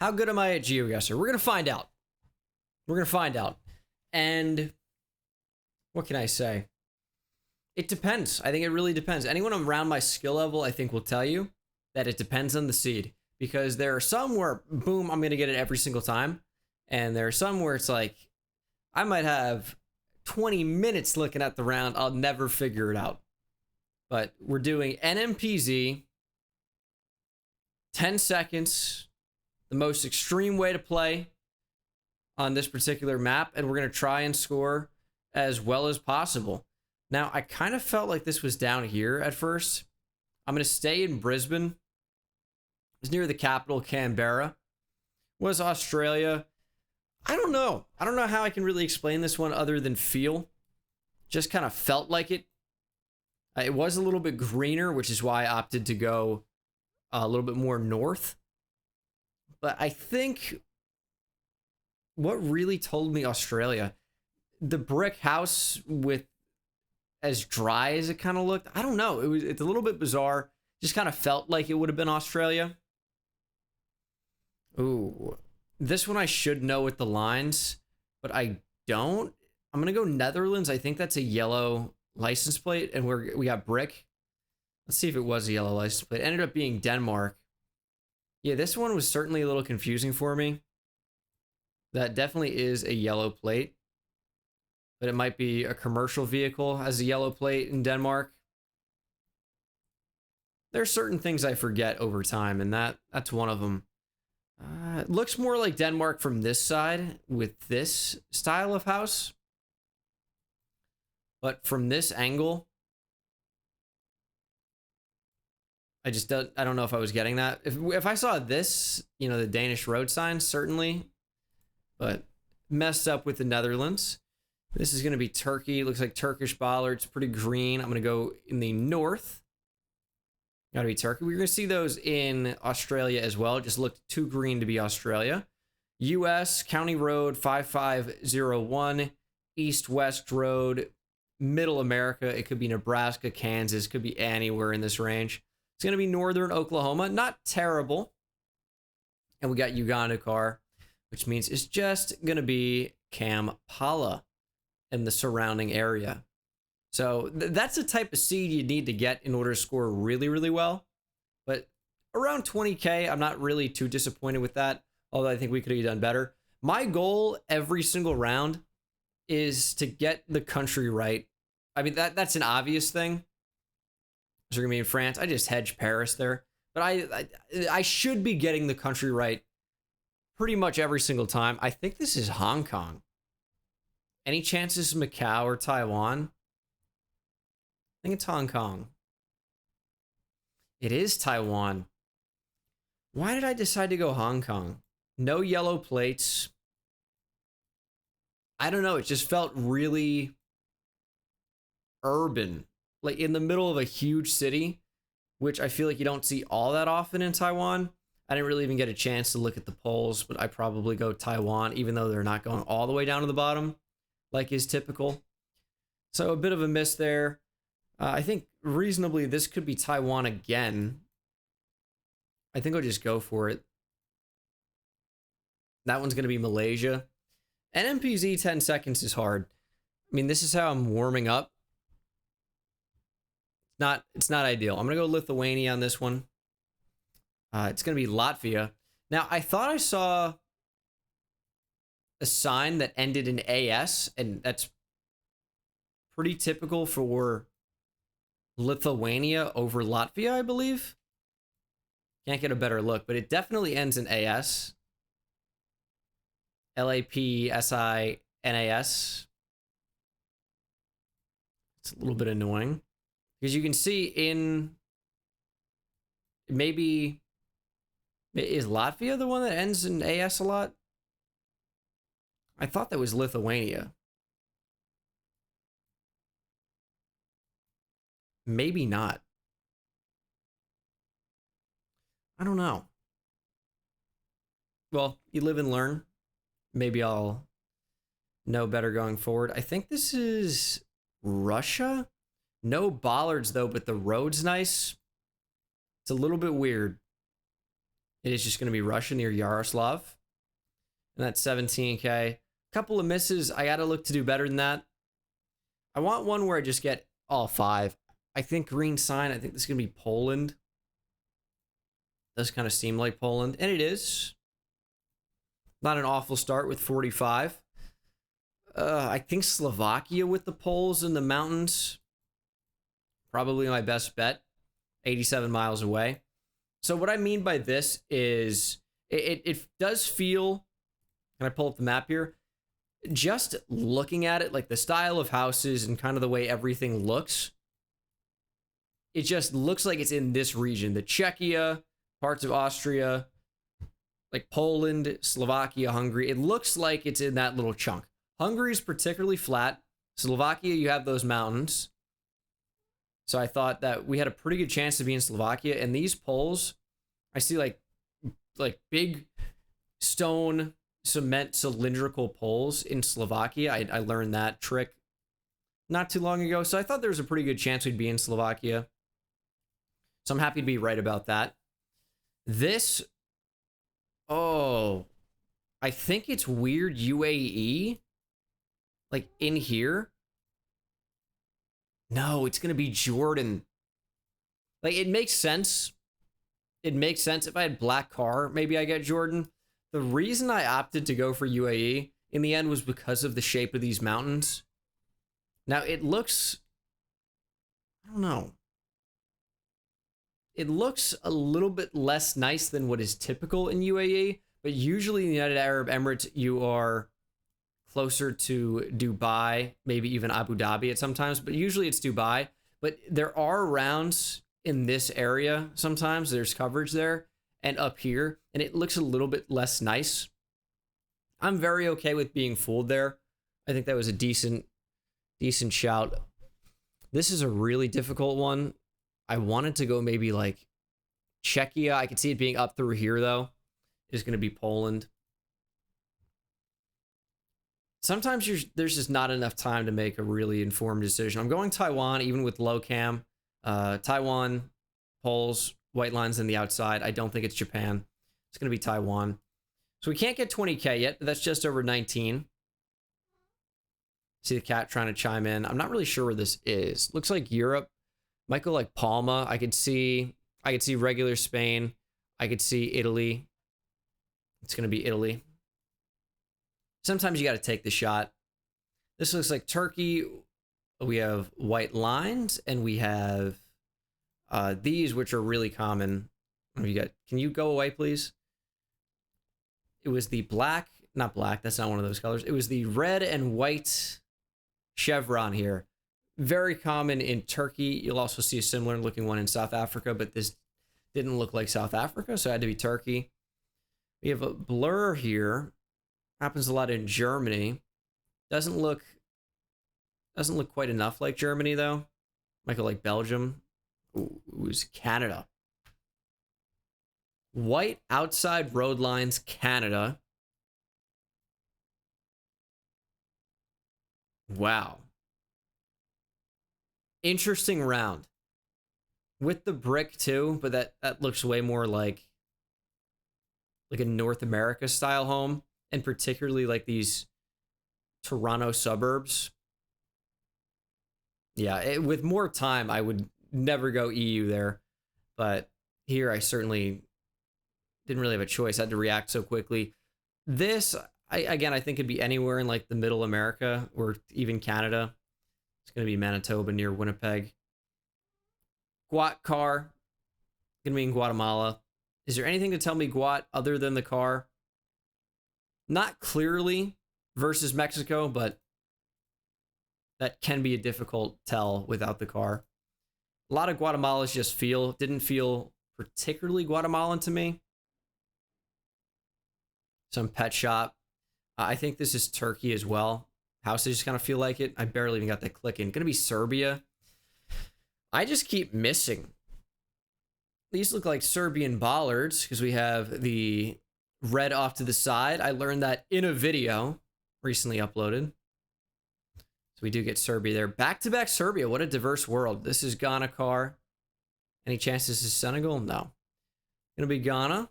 How good am I at Geoguessr? We're going to find out. We're going to find out. And what can I say? It depends. I think it really depends. Anyone around my skill level, I think, will tell you that it depends on the seed. Because there are some where, boom, I'm going to get it every single time. And there are some where it's like, I might have 20 minutes looking at the round. I'll never figure it out. But we're doing NMPZ, 10 seconds, the most extreme way to play on this particular map. And we're going to try and score as well as possible. Now, I kind of felt like this was down here at first. I'm going to stay in Brisbane. It's near the capital, Canberra. Was Australia? I don't know. I don't know how I can really explain this one other than feel. Just kind of felt like it. It was a little bit greener, which is why I opted to go a little bit more north. But I think what really told me Australia, the brick house with as dry as it kind of looked, I don't know. It's a little bit bizarre. Just kind of felt like it would have been Australia. Ooh, this one I should know with the lines, but I don't. I'm gonna go Netherlands. I think that's a yellow license plate, and we got brick. Let's see if it was a yellow license plate. It ended up being Denmark. Yeah, this one was certainly a little confusing for me. That definitely is a yellow plate, but it might be a commercial vehicle as a yellow plate in Denmark. There are certain things I forget over time, and that's one of them. It looks more like Denmark from this side with this style of house. But from this angle, I don't know if I was getting that. If I saw this, you know, the Danish road sign, certainly. But messed up with the Netherlands. This is going to be Turkey. Looks like Turkish bollards, pretty green. I'm going to go in the north. Gotta be Turkey. We're going to see those in Australia as well. Just looked too green to be Australia. US, County Road 5501, East-West Road, Middle America. It could be Nebraska, Kansas. Could be anywhere in this range. It's going to be Northern Oklahoma. Not terrible. And we got Uganda car, which means it's just going to be Kampala and the surrounding area. So that's the type of seed you need to get in order to score really, really well. But around 20K, I'm not really too disappointed with that, although I think we could have done better. My goal every single round is to get the country right. I mean, that's an obvious thing. So we're going to be in France. I just hedged Paris there. But I should be getting the country right pretty much every single time. I think this is Hong Kong. Any chances Macau or Taiwan? I think it's Hong Kong. It is Taiwan. Why did I decide to go Hong Kong? No yellow plates. I don't know. It just felt really urban. Like in the middle of a huge city, which I feel like you don't see all that often in Taiwan. I didn't really even get a chance to look at the polls, but I probably go Taiwan, even though they're not going all the way down to the bottom, like is typical. So a bit of a miss there. I think reasonably this could be Taiwan again. I think I'll just go for it. That one's going to be Malaysia. NMPZ 10 seconds is hard. I mean, this is how I'm warming up. It's not ideal. I'm going to go Lithuania on this one. It's going to be Latvia. Now, I thought I saw a sign that ended in AS, and that's pretty typical for Lithuania over Latvia, I believe. Can't get a better look, but it definitely ends in AS. LAPSINAS. It's a little bit annoying. Because you can see in... Maybe... Is Latvia the one that ends in AS a lot? I thought that was Lithuania. Maybe not. I don't know. Well, you live and learn. Maybe I'll know better going forward. I think this is Russia. No bollards, though, but the road's nice. It's a little bit weird. It is just going to be Russia near Yaroslav. And that's 17K. Couple of misses. I got to look to do better than that. I want one where I just get all 5. I think green sign. I think this is going to be Poland. Does kind of seem like Poland. And it is. Not an awful start with 45. I think Slovakia with the poles in the mountains. Probably my best bet. 87 miles away. So what I mean by this is it does feel, can I pull up the map here? Just looking at it, like the style of houses and kind of the way everything looks, it just looks like it's in this region. The Czechia, parts of Austria, like Poland, Slovakia, Hungary. It looks like it's in that little chunk. Hungary is particularly flat. Slovakia, you have those mountains. So I thought that we had a pretty good chance to be in Slovakia. And these poles, I see like big stone cement cylindrical poles in Slovakia. I learned that trick not too long ago. So I thought there was a pretty good chance we'd be in Slovakia. So I'm happy to be right about that. This, oh, I think it's weird UAE. Like in here. No, it's going to be Jordan. Like, it makes sense. It makes sense. If I had black car, maybe I get Jordan. The reason I opted to go for UAE in the end was because of the shape of these mountains. Now, it looks, I don't know. It looks a little bit less nice than what is typical in UAE, but usually in the United Arab Emirates, you are closer to Dubai, maybe even Abu Dhabi at sometimes, but usually it's Dubai. But there are rounds in this area sometimes. There's coverage there and up here, and it looks a little bit less nice. I'm very okay with being fooled there. I think that was a decent shout. This is a really difficult one. I wanted to go maybe like Czechia. I could see it being up through here, though. It's going to be Poland. Sometimes there's just not enough time to make a really informed decision. I'm going Taiwan, even with low cam. Taiwan, poles, white lines in the outside. I don't think it's Japan. It's going to be Taiwan. So we can't get 20K yet, but that's just over 19. See the cat trying to chime in. I'm not really sure where this is. Looks like Europe. Might go like Palma. I could see regular Spain. I could see Italy. It's going to be Italy. Sometimes you got to take the shot. This looks like Turkey. We have white lines, and we have these, which are really common. You got, can you go away, please? It was the black, not black, that's not one of those colors. It was the red and white chevron here. Very common in Turkey. You'll also see a similar looking one in South Africa, but this didn't look like South Africa, so it had to be Turkey. We have a blur here. Happens a lot in Germany. Doesn't look quite enough like Germany, though. Might go like Belgium. Ooh, it was Canada. White outside road lines, Canada. Wow. Interesting round. With the brick, too, but that looks way more like a North America style home. And particularly like these Toronto suburbs. Yeah, with more time, I would never go EU there. But here, I certainly didn't really have a choice. I had to react so quickly. This, I think could be anywhere in like the middle America or even Canada. It's going to be Manitoba near Winnipeg. Guat car. Going to be in Guatemala. Is there anything to tell me Guat other than the car? Not clearly versus Mexico, but that can be a difficult tell without the car. A lot of Guatemalas just didn't feel particularly Guatemalan to me. Some pet shop. I think this is Turkey as well. Houses just kind of feel like it. I barely even got that click in. Gonna be Serbia. I just keep missing. These look like Serbian bollards because we have the red off to the side. I learned that in a video recently uploaded. So we do get Serbia there. Back-to-back Serbia. What a diverse world. This is Ghana car. Any chance this is Senegal? No. Gonna be Ghana.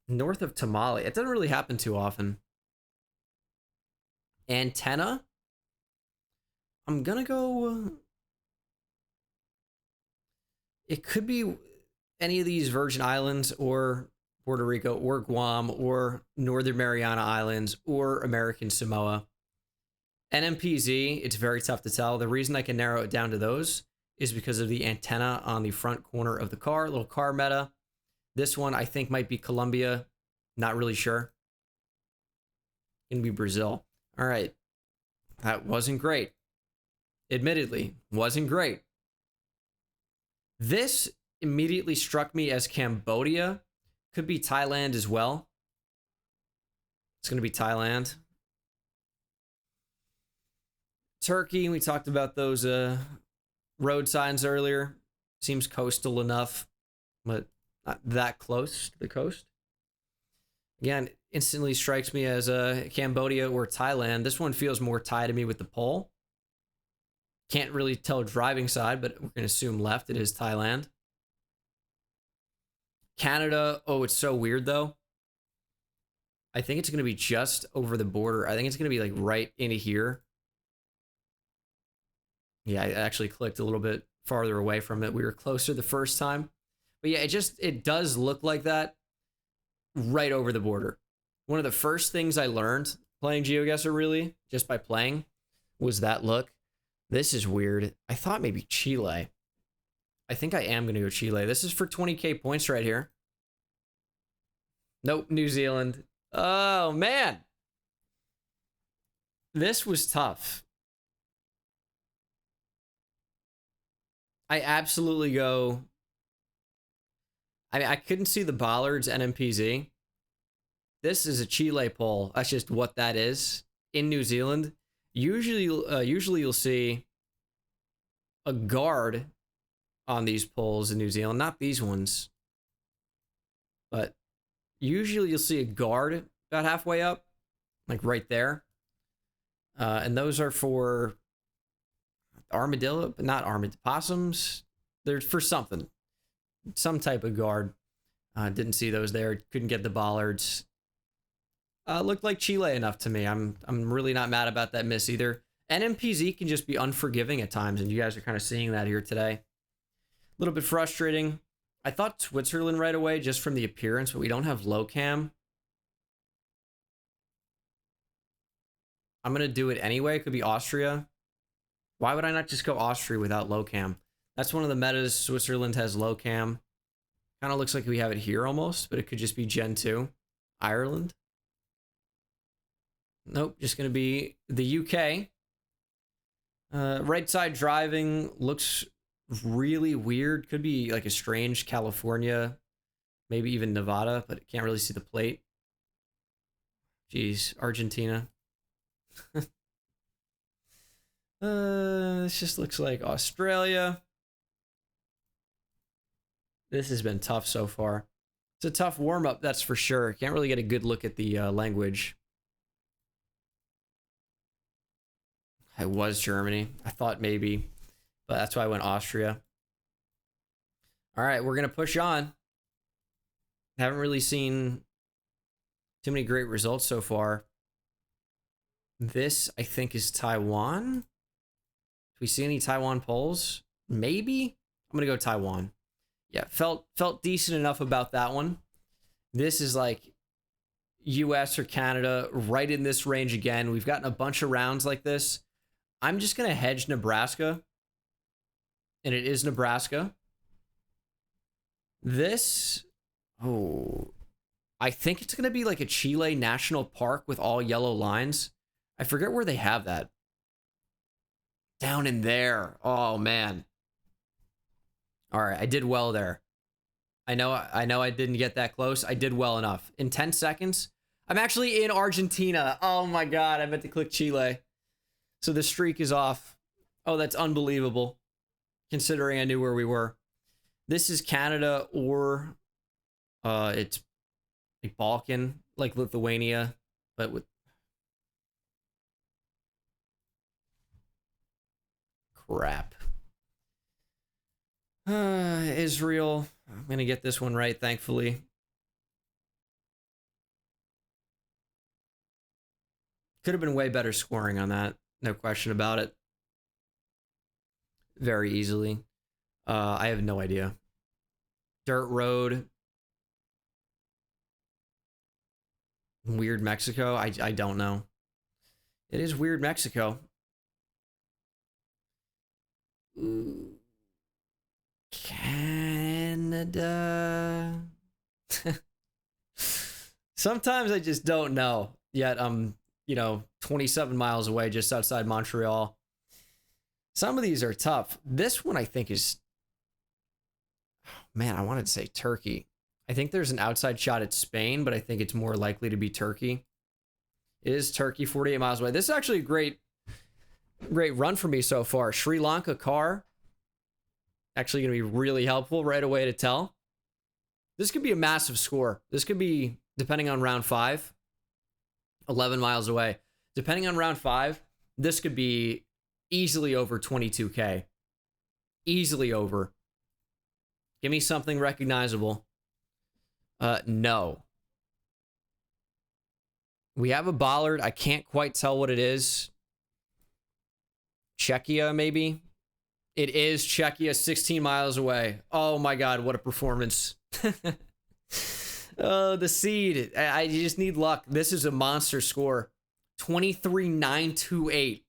North of Tamale. It doesn't really happen too often. Antenna. I'm gonna go. It could be any of these Virgin Islands or Puerto Rico or Guam or Northern Mariana Islands or American Samoa. NMPZ, it's very tough to tell. The reason I can narrow it down to those is because of the antenna on the front corner of the car, little car meta. This one I think might be Colombia. Not really sure. Gonna be Brazil. All right. That wasn't great. Admittedly, wasn't great. This immediately struck me as Cambodia. Could be Thailand as well. It's going to be Thailand. Turkey, we talked about those road signs earlier. Seems coastal enough, but not that close to the coast. Again, instantly strikes me as Cambodia or Thailand. This one feels more Thai to me with the pole. Can't really tell driving side, but we're going to assume left. It is Thailand. Canada. Oh, it's so weird, though. I think it's going to be just over the border. I think it's going to be like right into here. Yeah, I actually clicked a little bit farther away from it. We were closer the first time. But yeah, it does look like that right over the border. One of the first things I learned playing Geoguessr, really, just by playing, was that look. This is weird. I thought maybe Chile. I think I am going to go Chile. This is for 20k points right here. Nope, New Zealand. Oh, man. This was tough. I absolutely go... I mean, I couldn't see the bollards NMPZ. This is a Chile pole. That's just what that is. In New Zealand, usually you'll see a guard on these poles in New Zealand. Not these ones. But usually you'll see a guard about halfway up. Like right there. And those are for armadillo, but not armadillo. Possums. They're for something. Some type of guard. Didn't see those there. Couldn't get the bollards. Looked like Chile enough to me. I'm really not mad about that miss either. NMPZ can just be unforgiving at times, and you guys are kind of seeing that here today. A little bit frustrating. I thought Switzerland right away just from the appearance, but we don't have low cam. I'm going to do it anyway. It could be Austria. Why would I not just go Austria without low cam? That's one of the metas. Switzerland has low cam. Kind of looks like we have it here almost, but it could just be Gen 2. Ireland. Nope, just going to be the UK. Right side driving looks really weird. Could be like a strange California, maybe even Nevada, but can't really see the plate. Jeez, Argentina. This just looks like Australia. This has been tough so far. It's a tough warm-up, that's for sure. Can't really get a good look at the language. I was Germany. I thought maybe, but that's why I went Austria. All right, we're going to push on. Haven't really seen too many great results so far. This, I think, is Taiwan. Do we see any Taiwan polls? Maybe? I'm going to go Taiwan. Yeah, felt decent enough about that one. This is like US or Canada, right in this range again. We've gotten a bunch of rounds like this. I'm just going to hedge Nebraska. And it is Nebraska. This, oh, I think it's going to be like a Chile National Park with all yellow lines. I forget where they have that. Down in there. Oh, man. All right, I did well there. I know I didn't get that close. I did well enough. In 10 seconds, I'm actually in Argentina. Oh, my God. I meant to click Chile. So the streak is off. Oh, that's unbelievable, considering I knew where we were. This is Canada or it's a Balkan, like Lithuania, but with crap. Israel. I'm going to get this one right, thankfully. Could have been way better scoring on that. No question about it. Very easily. I have no idea. Dirt road. Weird Mexico. I don't know. It is weird Mexico. Ooh. Canada. Sometimes I just don't know. Yet I'm, 27 miles away just outside Montreal. Some of these are tough. This one I think is, man, I wanted to say Turkey. I think there's an outside shot at Spain, but I think it's more likely to be Turkey. It is Turkey, 48 miles away. This is actually a great run for me so far. Sri Lanka car. Actually going to be really helpful right away to tell. This could be a massive score. This could be, depending on round 5, 11 miles away. Depending on round 5, this could be easily over 22K. Easily over. Give me something recognizable. No. We have a bollard. I can't quite tell what it is. Czechia, maybe? It is Czechia, 16 miles away. Oh my God, what a performance. Oh, the seed. I just need luck. This is a monster score. 23,928.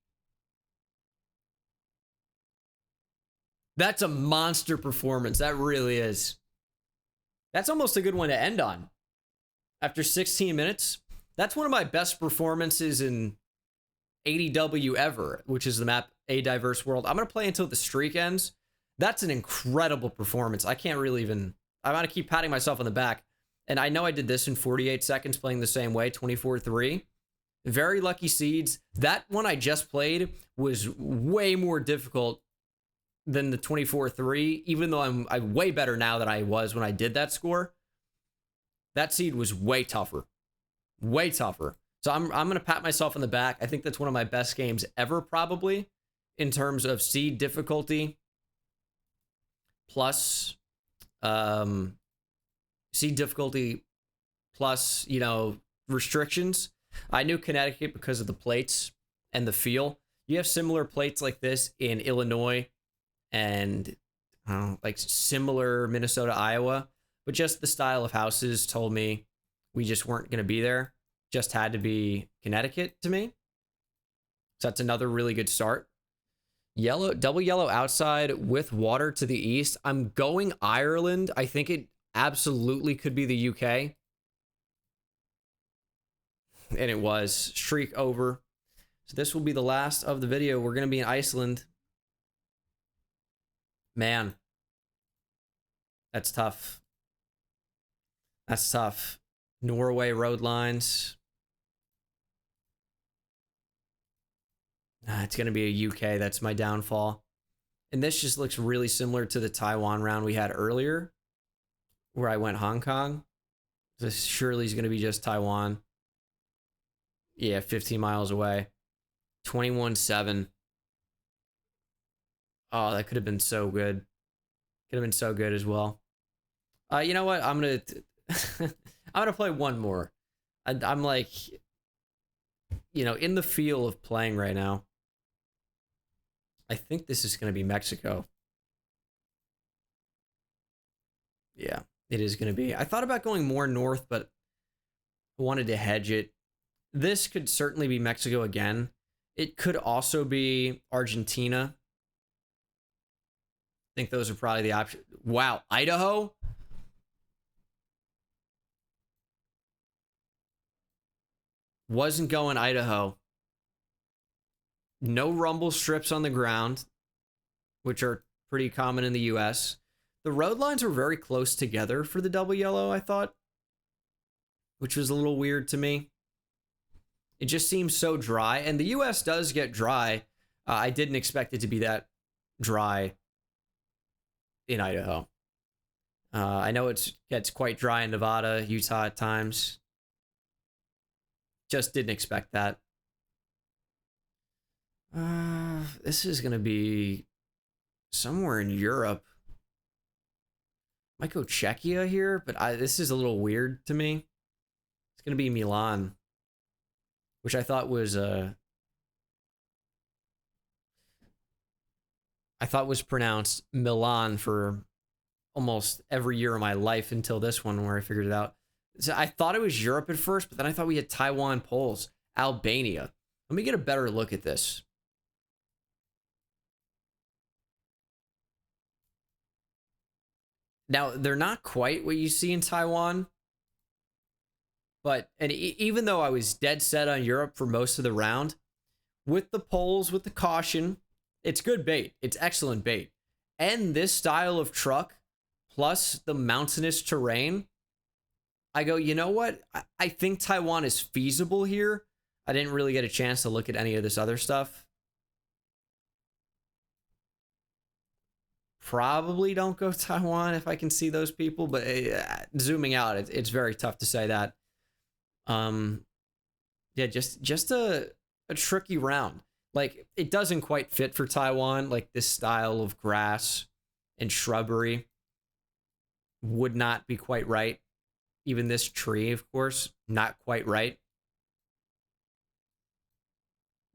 That's a monster performance. That really is. That's almost a good one to end on. After 16 minutes, that's one of my best performances in ADW ever, which is the map A Diverse World. I'm going to play until the streak ends. That's an incredible performance. I can't really even... I'm going to keep patting myself on the back. And I know I did this in 48 seconds playing the same way, 24-3. Very lucky seeds. That one I just played was way more difficult than the 24-3, even though I'm way better now than I was when I did that score. That seed was way tougher. Way tougher. So I'm going to pat myself on the back. I think that's one of my best games ever, probably, in terms of seed difficulty. Plus, seed difficulty plus, restrictions. I knew Connecticut because of the plates and the feel. You have similar plates like this in Illinois and like similar Minnesota, Iowa, but just the style of houses told me we just weren't going to be there. Just had to be Connecticut to me. So that's another really good start. Yellow, double yellow outside with water to the east. I'm going Ireland. I think it absolutely could be the UK. And it was. Streak over. So this will be the last of the video. We're going to be in Iceland. Man. That's tough. That's tough. Norway road lines. It's going to be a UK. That's my downfall. And this just looks really similar to the Taiwan round we had earlier, where I went Hong Kong. This surely is going to be just Taiwan. Yeah, 15 miles away. 21-7. Oh, that could have been so good. Could have been so good as well. You know what? I'm going to play one more. I'm like, in the feel of playing right now. I think this is going to be Mexico. Yeah, it is going to be. I thought about going more north, but I wanted to hedge it. This could certainly be Mexico again. It could also be Argentina. I think those are probably the options. Wow, Idaho? Wasn't going Idaho. No rumble strips on the ground, which are pretty common in the US. The road lines were very close together for the double yellow, I thought, which was a little weird to me. It just seems so dry, and the US does get dry. I didn't expect it to be that dry in Idaho. I know it gets quite dry in Nevada, Utah at times. Just didn't expect that. This is going to be somewhere in Europe. Might go Czechia here, but this is a little weird to me. It's going to be Milan. which I thought was pronounced Milan for almost every year of my life until this one where I figured it out. So I thought it was Europe at first, but then I thought we had Taiwan, Poles, Albania. Let me get a better look at this. Now, they're not quite what you see in Taiwan, but even though I was dead set on Europe for most of the round, with the Poles, with the caution, it's good bait. It's excellent bait. And this style of truck, plus the mountainous terrain, I go, you know what? I think Taiwan is feasible here. I didn't really get a chance to look at any of this other stuff. Probably don't go Taiwan if I can see those people, but zooming out, it's very tough to say that. Yeah, just a tricky round. Like, it doesn't quite fit for Taiwan. Like, this style of grass and shrubbery would not be quite right. Even this tree, of course, not quite right.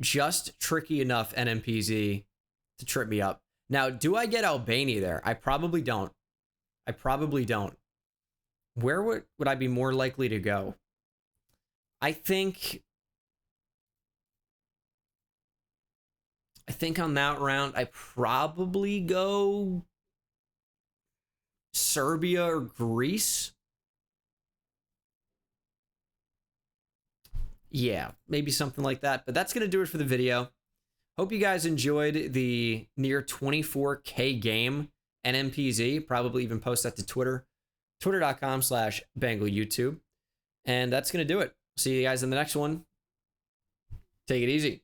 Just tricky enough NMPZ to trip me up. Now, do I get Albania there? I probably don't. I probably don't. Where would I be more likely to go? I think on that round, I probably go Serbia or Greece. Yeah, maybe something like that. But that's going to do it for the video. Hope you guys enjoyed the near 24K game NMPZ. Probably even post that to Twitter. Twitter.com/BangleYouTube. And that's going to do it. See you guys in the next one. Take it easy.